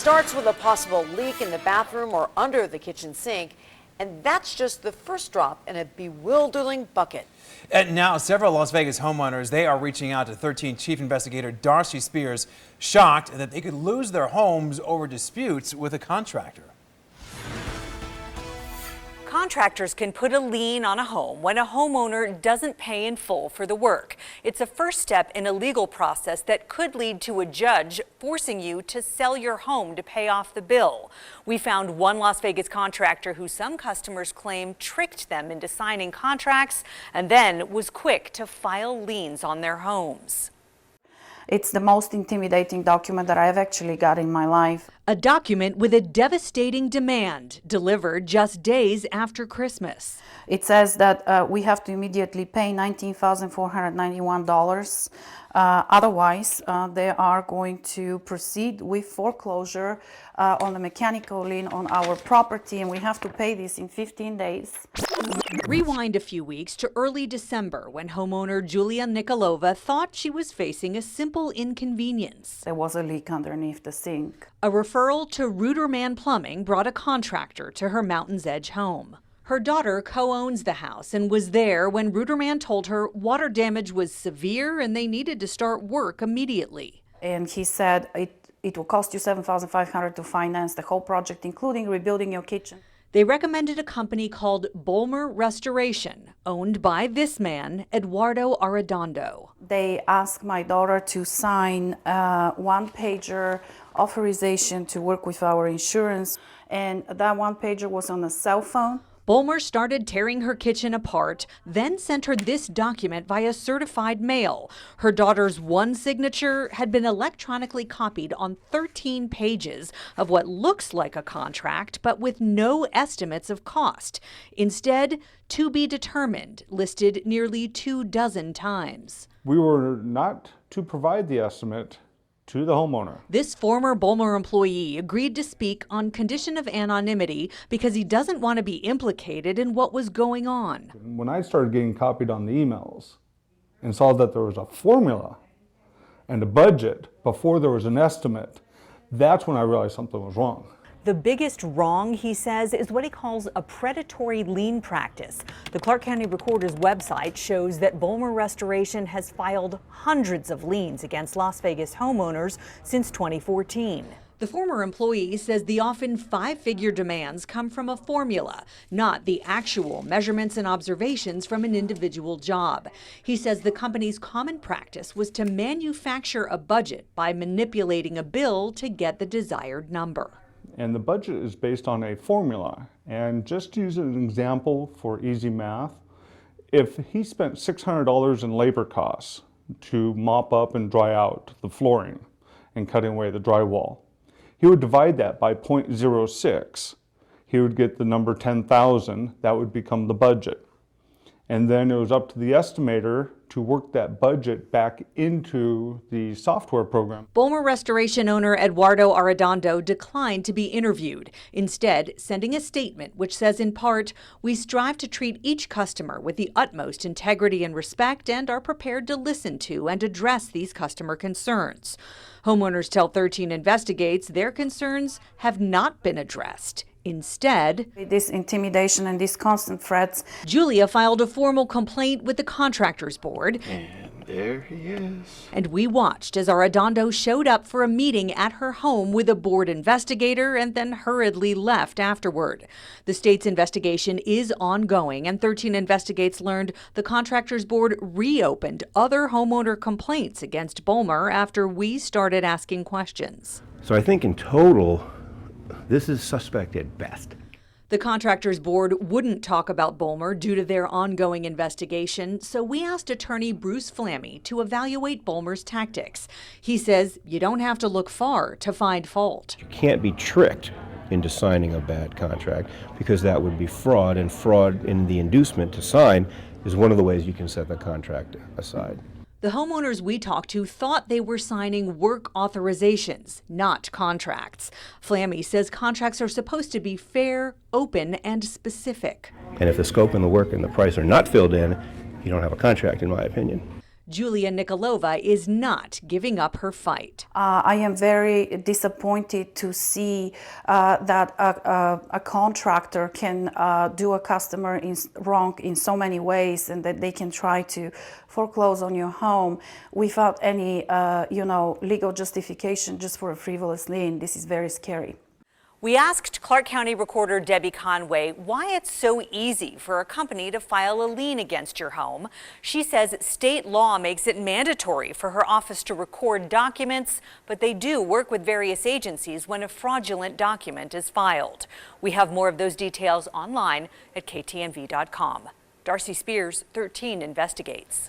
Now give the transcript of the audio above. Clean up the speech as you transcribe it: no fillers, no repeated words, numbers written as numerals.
starts with a possible leak in the bathroom or under the kitchen sink, and that's just the first drop in a bewildering bucket. And now several Las Vegas homeowners, they are reaching out to 13 Chief Investigator Darcy Spears, shocked that they could lose their homes over disputes with a contractor. Contractors can put a lien on a home when a homeowner doesn't pay in full for the work. It's a first step in a legal process that could lead to a judge forcing you to sell your home to pay off the bill. We found one Las Vegas contractor who some customers claim tricked them into signing contracts and then was quick to file liens on their homes. It's the most intimidating document that I've actually got in my life. A document with a devastating demand delivered just days after Christmas. It says that we have to immediately pay $19,491. Otherwise, they are going to proceed with foreclosure on the mechanical lien on our property, and we have to pay this in 15 days. Rewind a few weeks to early December when homeowner Julia Nikolova thought she was facing a simple inconvenience. There was a leak underneath the sink. A referral to Ruderman Plumbing brought a contractor to her Mountain's Edge home. Her daughter co-owns the house and was there when Ruderman told her water damage was severe and they needed to start work immediately. And he said it will cost you $7,500 to finance the whole project, including rebuilding your kitchen. They recommended a company called Bolmer Restoration, owned by this man, Eduardo Arredondo. They asked my daughter to sign a one-pager authorization to work with our insurance, and that one-pager was on a cell phone. Bolmer started tearing her kitchen apart, then sent her this document via certified mail. Her daughter's one signature had been electronically copied on 13 pages of what looks like a contract, but with no estimates of cost. Instead, to be determined, listed nearly 24 times. We were not to provide the estimate to the homeowner. This former Bolmer employee agreed to speak on condition of anonymity because he doesn't want to be implicated in what was going on. When I started getting copied on the emails and saw that there was a formula and a budget before there was an estimate, that's when I realized something was wrong. The biggest wrong, he says, is what he calls a predatory lien practice. The Clark County Recorder's website shows that Bolmer Restoration has filed hundreds of liens against Las Vegas homeowners since 2014. The former employee says the often five-figure demands come from a formula, not the actual measurements and observations from an individual job. He says the company's common practice was to manufacture a budget by manipulating a bill to get the desired number. And the budget is based on a formula. And just to use an example for easy math, if he spent $600 in labor costs to mop up and dry out the flooring and cutting away the drywall, he would divide that by 0.06. He would get the number 10,000. That would become the budget. And then it was up to the estimator to work that budget back into the software program. Bolmer Restoration owner Eduardo Arredondo declined to be interviewed, instead sending a statement which says in part, "We strive to treat each customer with the utmost integrity and respect and are prepared to listen to and address these customer concerns." Homeowners tell 13 Investigates their concerns have not been addressed. Instead, this intimidation and these constant threats. Julia filed a formal complaint with the Contractors Board. And there he is. And we watched as Arredondo showed up for a meeting at her home with a board investigator and then hurriedly left afterward. The state's investigation is ongoing, and 13 Investigates learned the Contractors Board reopened other homeowner complaints against Bolmer after we started asking questions. So I think in total, this is suspect at best. The Contractors Board wouldn't talk about Bolmer due to their ongoing investigation, so we asked attorney Bruce Flamme to evaluate Bolmer's tactics. He says you don't have to look far to find fault. You can't be tricked into signing a bad contract because that would be fraud, and fraud in the inducement to sign is one of the ways you can set the contract aside. The homeowners we talked to thought they were signing work authorizations, not contracts. Flamme says contracts are supposed to be fair, open, and specific. And if the scope and the work and the price are not filled in, you don't have a contract, in my opinion. Julia Nikolova is not giving up her fight. I am very disappointed to see that a contractor can do a customer wrong in so many ways, and that they can try to foreclose on your home without any, legal justification just for a frivolous lien. This is very scary. We asked Clark County Recorder Debbie Conway why it's so easy for a company to file a lien against your home. She says state law makes it mandatory for her office to record documents, but they do work with various agencies when a fraudulent document is filed. We have more of those details online at ktnv.com. Darcy Spears, 13 Investigates.